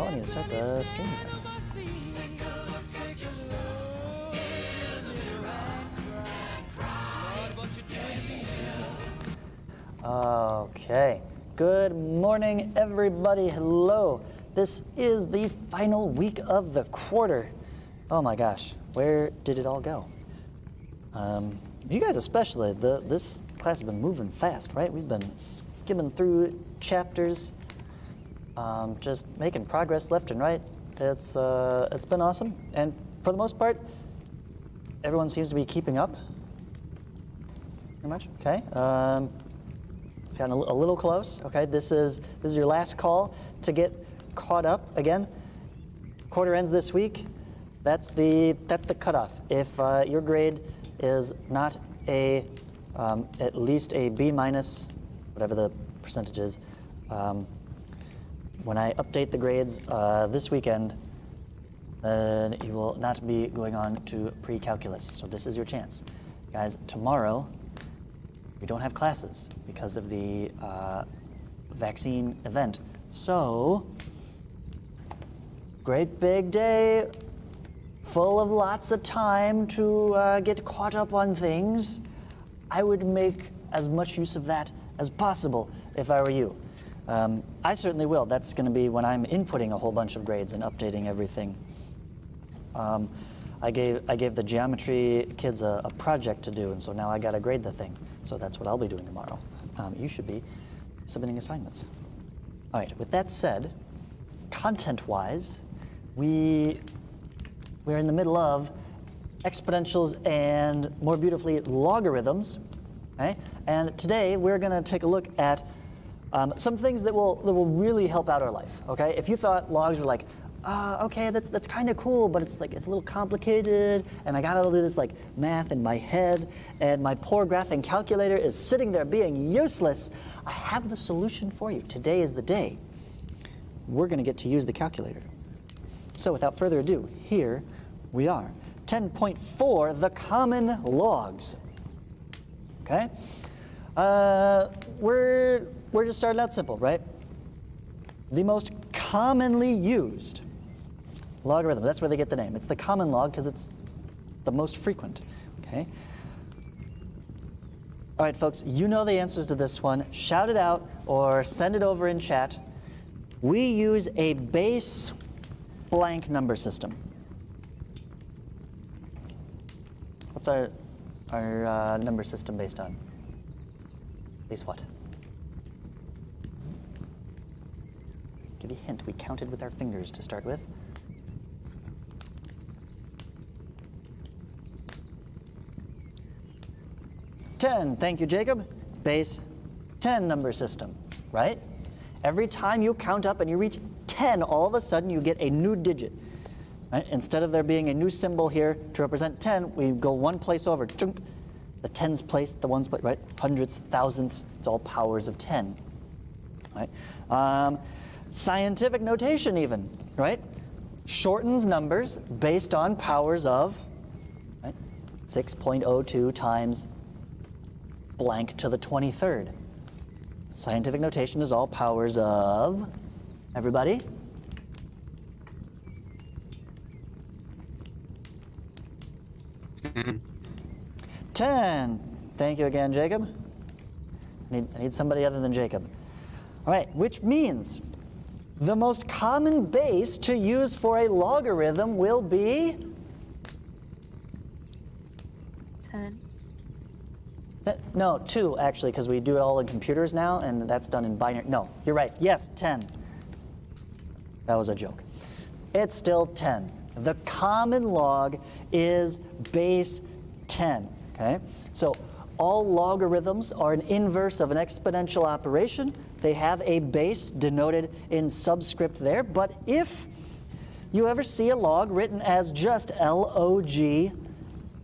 I need to start the stream again. Okay. Good morning, everybody. Hello. This is the final week of the quarter. Oh my gosh, where did it all go? You guys especially. This class has been moving fast, right? We've been skimming through chapters. Just making progress left and right. It's been awesome, and for the most part, everyone seems to be keeping up. Pretty much. Okay. It's gotten a little close. Okay. This is your last call to get caught up. Again, quarter ends this week. That's the cutoff. If your grade is not at least a B minus, whatever the percentage is. When I update the grades this weekend, then you will not be going on to pre-calculus. So this is your chance. Guys, tomorrow we don't have classes because of the vaccine event. So, great big day, full of lots of time to get caught up on things. I would make as much use of that as possible if I were you. I certainly will. That's going to be when I'm inputting a whole bunch of grades and updating everything. I gave the geometry kids a project to do, and so now I got to grade the thing. So that's what I'll be doing tomorrow. You should be submitting assignments. All right. With that said, content-wise, we're in the middle of exponentials and, more beautifully, logarithms. Okay? And today we're going to take a look at some things that will really help out our life. Okay, if you thought logs were like, okay, that's kind of cool, but it's a little complicated, and I gotta do this like math in my head, and my poor graphing calculator is sitting there being useless. I have the solution for you. Today is the day. We're gonna get to use the calculator. So without further ado, here we are. 10.4, the common logs. Okay, we're just starting out simple, right? The most commonly used logarithm, that's where they get the name. It's the common log because it's the most frequent, okay? All right, folks, you know the answers to this one. Shout it out or send it over in chat. We use a base blank number system. What's our number system based on? Base what? Give you a hint, we counted with our fingers to start with. Ten, thank you, Jacob. Base 10 number system, right? Every time you count up and you reach 10, all of a sudden you get a new digit. Right? Instead of there being a new symbol here to represent 10, we go one place over. Chunk. The tens place, the ones place, right? Hundredths, thousandths, it's all powers of 10. Right? Scientific notation even, right? Shortens numbers based on powers of, right? 6.02 times blank to the 23rd. Scientific notation is all powers of, everybody? Mm-hmm. 10. Thank you again, Jacob. I need somebody other than Jacob. All right, which means the most common base to use for a logarithm will be 10. No, 2 actually, because we do it all in computers now, and that's done in binary. No, you're right. Yes, 10. That was a joke. It's still 10. The common log is base 10. Okay, so all logarithms are an inverse of an exponential operation. They have a base denoted in subscript there, but if you ever see a log written as just log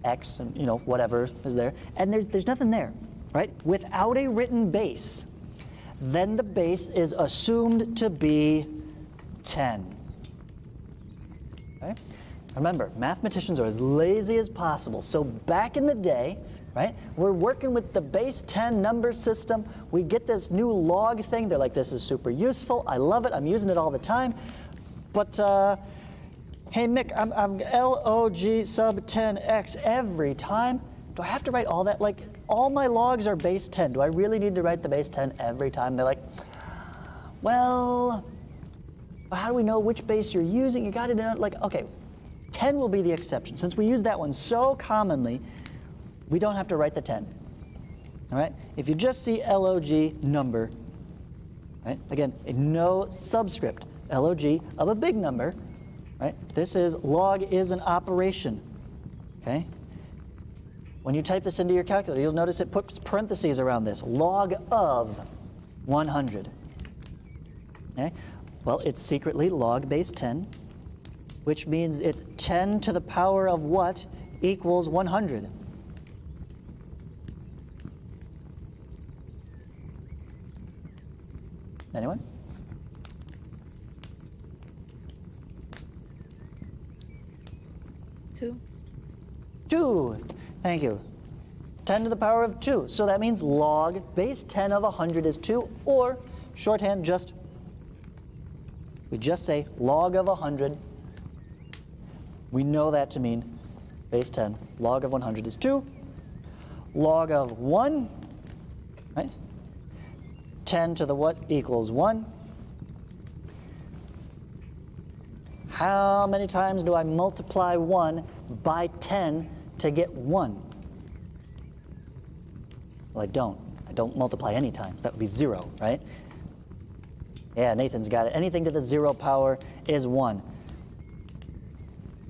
x, and whatever is there, and there's nothing there, right? Without a written base, then the base is assumed to be 10. Okay? Remember, mathematicians are as lazy as possible. So back in the day, right, we're working with the base 10 number system. We get this new log thing. They're like, this is super useful. I love it. I'm using it all the time. But, hey, Mick, I'm log sub 10x every time. Do I have to write all that? Like, all my logs are base 10. Do I really need to write the base 10 every time? They're like, well, but how do we know which base you're using? You got to know, like, okay, 10 will be the exception. Since we use that one so commonly, we don't have to write the 10. All right? If you just see log number, right? Again, no subscript, log of a big number, right? This is log is an operation, okay? When you type this into your calculator, you'll notice it puts parentheses around this, log of 100, okay? Well, it's secretly log base 10, which means it's 10 to the power of what equals 100. Anyone? Two. Thank you. 10 to the power of 2. So that means log base 10 of 100 is 2, or shorthand we just say log of 100. We know that to mean base 10. Log of 100 is 2. Log of 1, right? 10 to the what equals 1. How many times do I multiply 1 by 10 to get 1? Well, I don't multiply any times. That would be 0, right? Yeah, Nathan's got it. Anything to the 0 power is 1.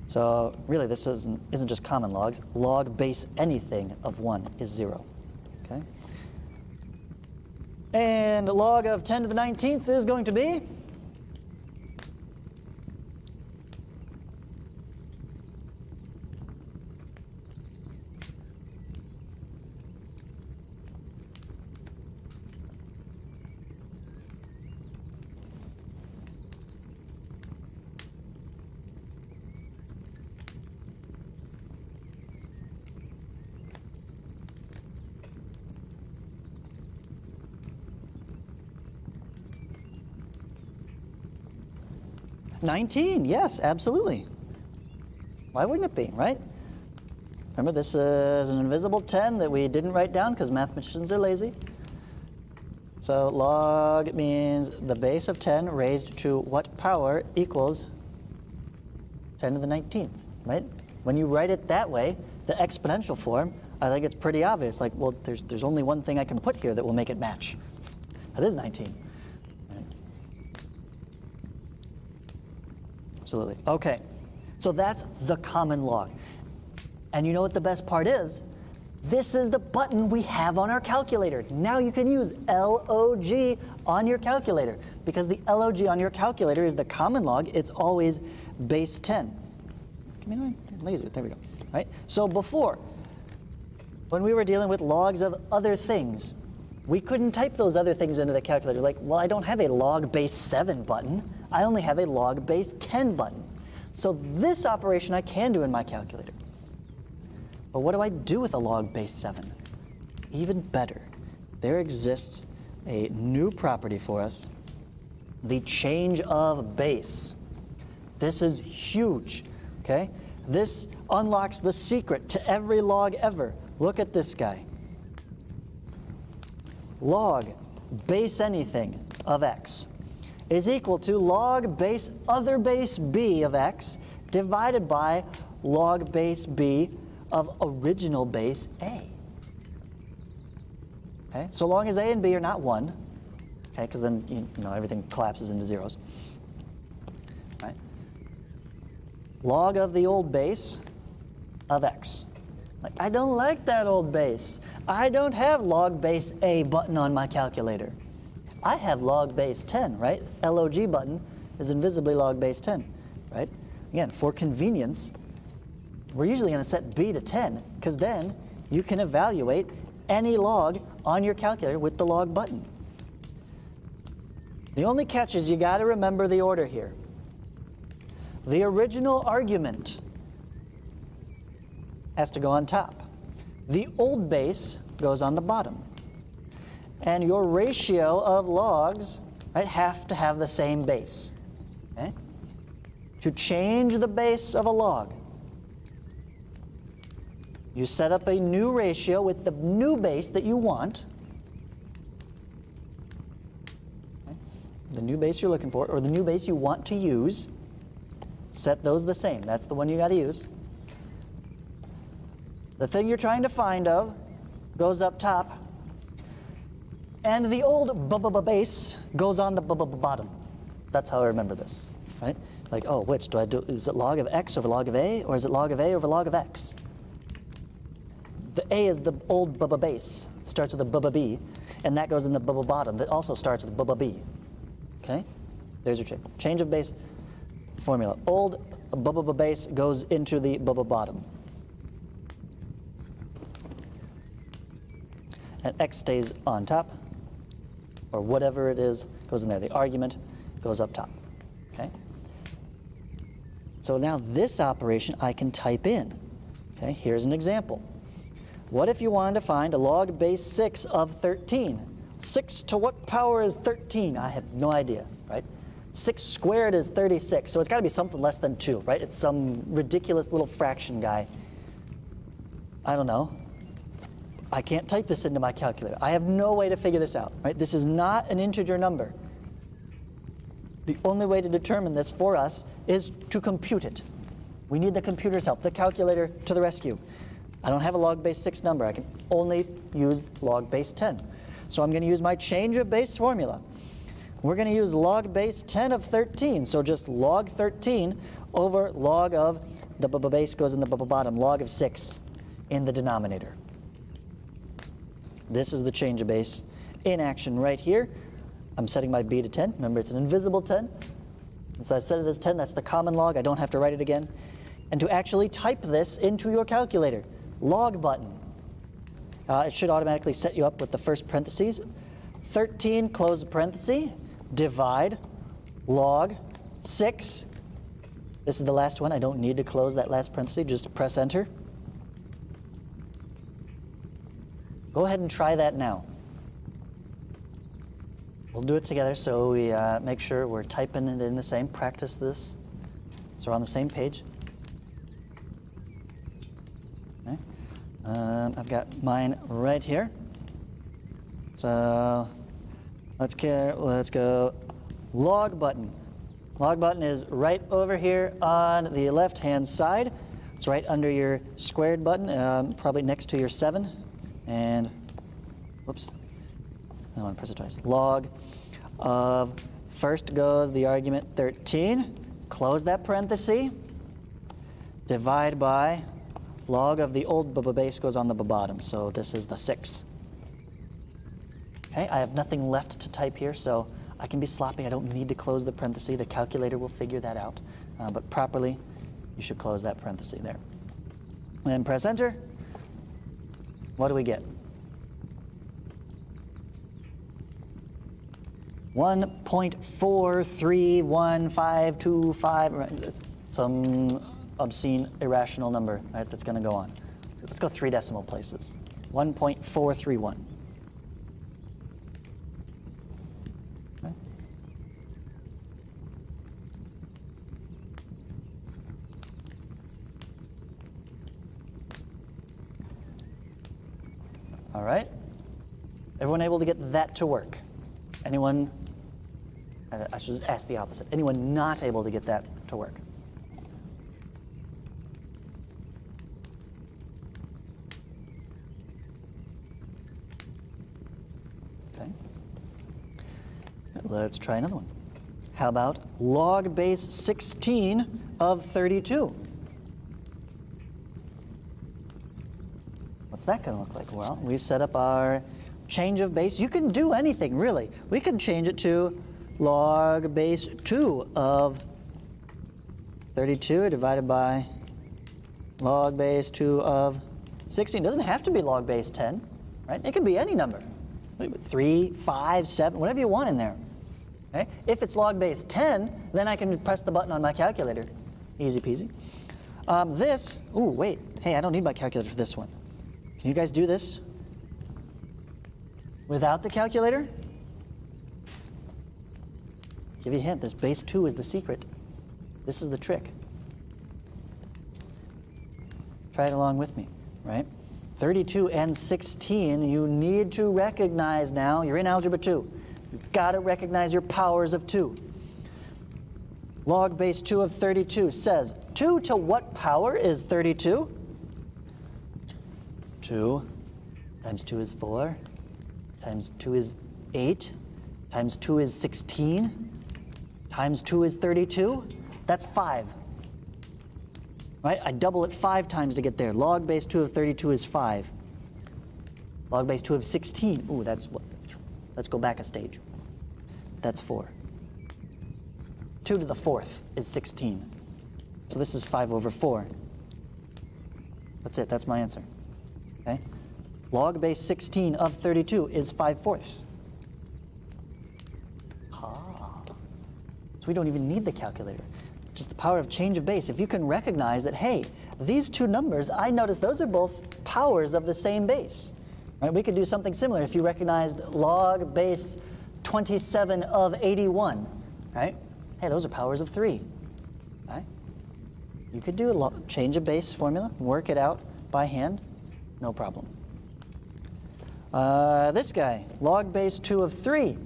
So really, this isn't just common logs. Log base anything of 1 is 0, okay? And log of 10 to the 19th is going to be? $19, yes, absolutely. Why wouldn't it be, right? Remember, this is an invisible 10 that we didn't write down because mathematicians are lazy. So log means the base of 10 raised to what power equals 10 to the 19th, right? When you write it that way, the exponential form, I think it's pretty obvious. Like, well, there's only one thing I can put here that will make it match. That is 19. Absolutely. Okay, so that's the common log. And you know what the best part is? This is the button we have on our calculator. Now you can use LOG on your calculator because the LOG on your calculator is the common log. It's always base 10. Lazy, there we go. Right? So before, when we were dealing with logs of other things, we couldn't type those other things into the calculator. Like, well, I don't have a log base 7 button. I only have a log base 10 button. So this operation I can do in my calculator. But what do I do with a log base 7? Even better, there exists a new property for us, the change of base. This is huge, okay? This unlocks the secret to every log ever. Look at this guy. Log base anything of x is equal to log base other base b of x divided by log base b of original base a. Okay, so long as a and b are not 1, okay, because then you know everything collapses into zeros. Right? Log of the old base of x. Like, I don't like that old base. I don't have log base a button on my calculator. I have log base 10, right? LOG button is invisibly log base 10, right? Again, for convenience, we're usually going to set b to 10 because then you can evaluate any log on your calculator with the log button. The only catch is you got to remember the order here. The original argument has to go on top. The old base goes on the bottom. And your ratio of logs, right, have to have the same base. Okay? to change the base of a log. You set up a new ratio with the new base that you want. Okay. The new base you're looking for, or the new base you want to use. Set those the same. That's the one you got to use. The thing you're trying to find of goes up top, and the old base goes on the bottom. That's how I remember this, right? Like, oh, which do I do? Is it log of x over log of a, or is it log of a over log of x? The a is the old base, starts with a b, and that goes in the bottom. That also starts with b. Okay, there's your trick. Change of base formula. Old base goes into the bottom. And x stays on top, or whatever it is goes in there. The argument goes up top. Okay? So now this operation I can type in. Okay, here's an example. What if you wanted to find a log base 6 of 13? 6 to what power is 13? I have no idea, right? 6 squared is 36, so it's got to be something less than 2, right? It's some ridiculous little fraction guy. I don't know. I can't type this into my calculator. I have no way to figure this out, right? This is not an integer number. The only way to determine this for us is to compute it. We need the computer's help, the calculator to the rescue. I don't have a log base 6 number. I can only use log base 10. So I'm going to use my change of base formula. We're going to use log base 10 of 13. So just log 13 over log of the base goes in the bottom, log of 6 in the denominator. This is the change of base in action right here. I'm setting my b to 10. Remember, it's an invisible 10. And so I set it as 10. That's the common log. I don't have to write it again. And to actually type this into your calculator, log button. It should automatically set you up with the first parentheses. 13, close the parenthesis, divide, log, 6. This is the last one. I don't need to close that last parenthesis. Just press enter. Go ahead and try that now. We'll do it together so we make sure we're typing it in the same. Practice this so we're on the same page. Okay. I've got mine right here. So let's go log button. Log button is right over here on the left-hand side. It's right under your squared button, probably next to your 7. And, whoops, I want to press it twice. Log of, first goes the argument 13. Close that parenthesis. Divide by log of the old base goes on the bottom. So this is the 6. Okay, I have nothing left to type here, so I can be sloppy. I don't need to close the parenthesis. The calculator will figure that out. But properly, you should close that parenthesis there. And then press enter. What do we get? 1.431525, some obscene irrational number, right, that's going to go on. Let's go 3 decimal places. 1.431. Okay. All right. Everyone able to get that to work? Anyone, I should ask the opposite. Anyone not able to get that to work? Okay. Let's try another one. How about log base 16 of 32? What's that going to look like? Well, we set up our change of base. You can do anything, really. We could change it to log base 2 of 32 divided by log base 2 of 16. It doesn't have to be log base 10, right? It could be any number. 3, 5, 7, whatever you want in there. Okay? If it's log base 10, then I can press the button on my calculator. Easy peasy. Hey, I don't need my calculator for this one. Can you guys do this without the calculator? Give you a hint, this base 2 is the secret. This is the trick. Try it along with me, right? 32 and 16, you need to recognize now, you're in Algebra 2. You've got to recognize your powers of 2. Log base 2 of 32 says, 2 to what power is 32? 2 times 2 is 4, times 2 is 8, times 2 is 16, times 2 is 32. That's 5. Right? I double it 5 times to get there. Log base 2 of 32 is 5. Log base 2 of 16. Ooh, that's what. Let's go back a stage. That's 4. 2 to the 4th is 16. So this is 5 over 4. That's it. That's my answer. Okay? Log base 16 of 32 is 5/4. So we don't even need the calculator. Just the power of change of base. If you can recognize that, hey, these two numbers, I notice those are both powers of the same base. Right? We could do something similar if you recognized log base 27 of 81. Right? Hey, those are powers of 3. Right? You could do a change of base formula, work it out by hand, no problem. This guy, log base 2 of 3.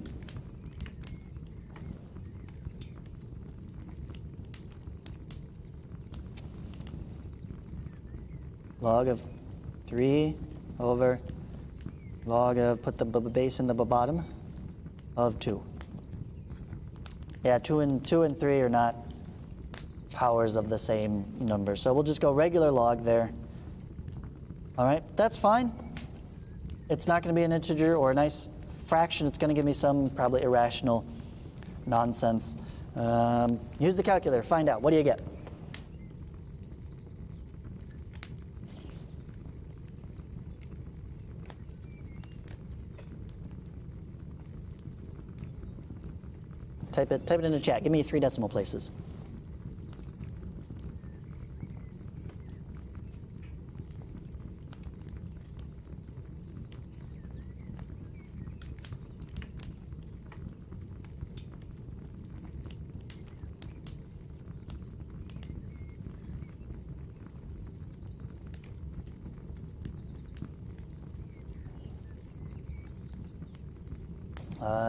Log of 3 over log of, put the base in the bottom, of 2. Yeah, 2 and 3 are not powers of the same number. So we'll just go regular log there. All right, that's fine. It's not going to be an integer or a nice fraction. It's going to give me some probably irrational nonsense. Use the calculator, find out. What do you get? Type it in the chat. Give me 3 decimal places.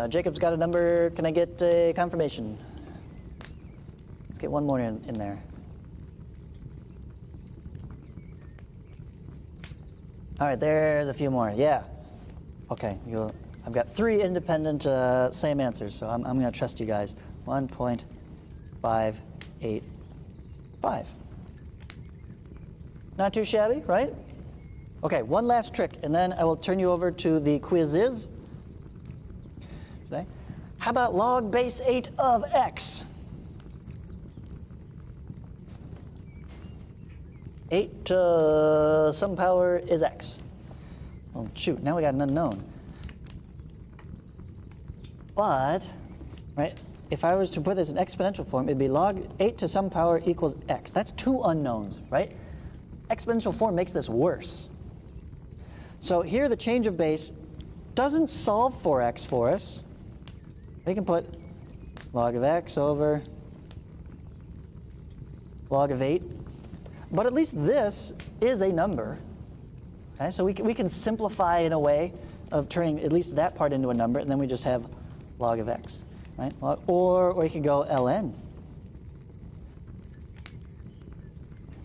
Jacob's got a number. Can I get a confirmation? Let's get one more in there. All right, there's a few more. Yeah. Okay, I've got 3 independent same answers, so I'm going to trust you guys. 1.585. Not too shabby, right? Okay, one last trick, and then I will turn you over to the quizzes. Okay. How about log base 8 of x? 8 to some power is x. Well, shoot, now we got an unknown. But, right, if I was to put this in exponential form, it'd be log 8 to some power equals x. That's 2 unknowns, right? Exponential form makes this worse. So here the change of base doesn't solve for x for us. We can put log of x over log of 8. But at least this is a number. Okay? So we can simplify in a way of turning at least that part into a number, and then we just have log of x. Right? Or we could go ln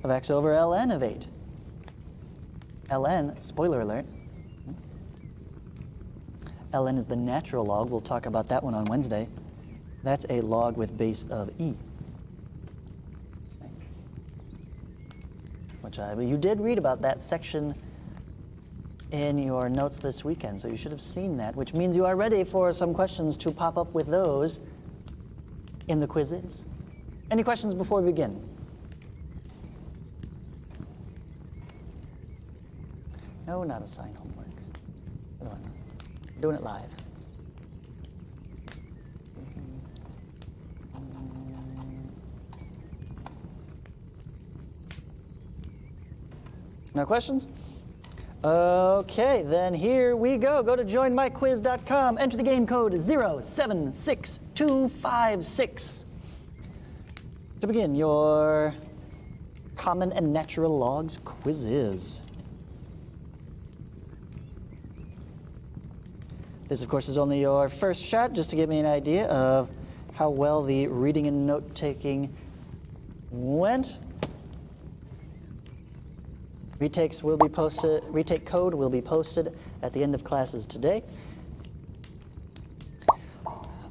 of x over ln of 8. ln, spoiler alert, ln is the natural log. We'll talk about that one on Wednesday. That's a log with base of e. Which you did read about that section in your notes this weekend, so you should have seen that, which means you are ready for some questions to pop up with those in the quizzes. Any questions before we begin? No, not assigned homework. Other one. Doing it live. No questions? Okay, then here we go. Go to joinmyquiz.com, enter the game code 076256. To begin, your Common and Natural Logs quizzes. This, of course, is only your first shot, just to give me an idea of how well the reading and note-taking went. Retakes will be posted. Retake code will be posted at the end of classes today.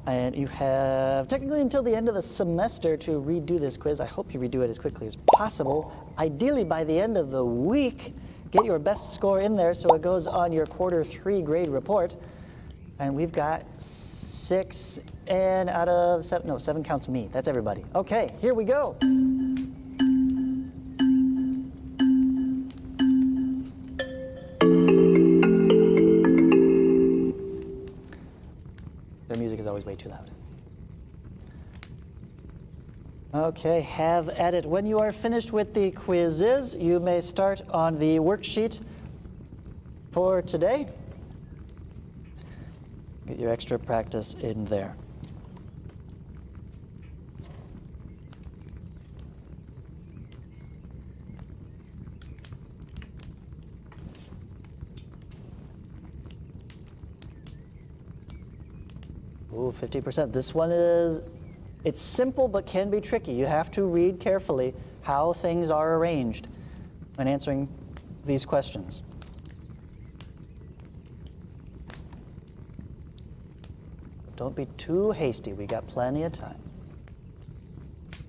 And you have technically until the end of the semester to redo this quiz. I hope you redo it as quickly as possible. Ideally, by the end of the week, get your best score in there so it goes on your quarter 3 grade report. And we've got 6 and out of 7, no, 7 counts me. That's everybody. Okay, here we go. Their music is always way too loud. Okay, have at it. When you are finished with the quizzes, you may start on the worksheet for today. Get your extra practice in there. Ooh, 50%. This one is, it's simple but can be tricky. You have to read carefully how things are arranged when answering these questions. Don't be too hasty. We got plenty of time.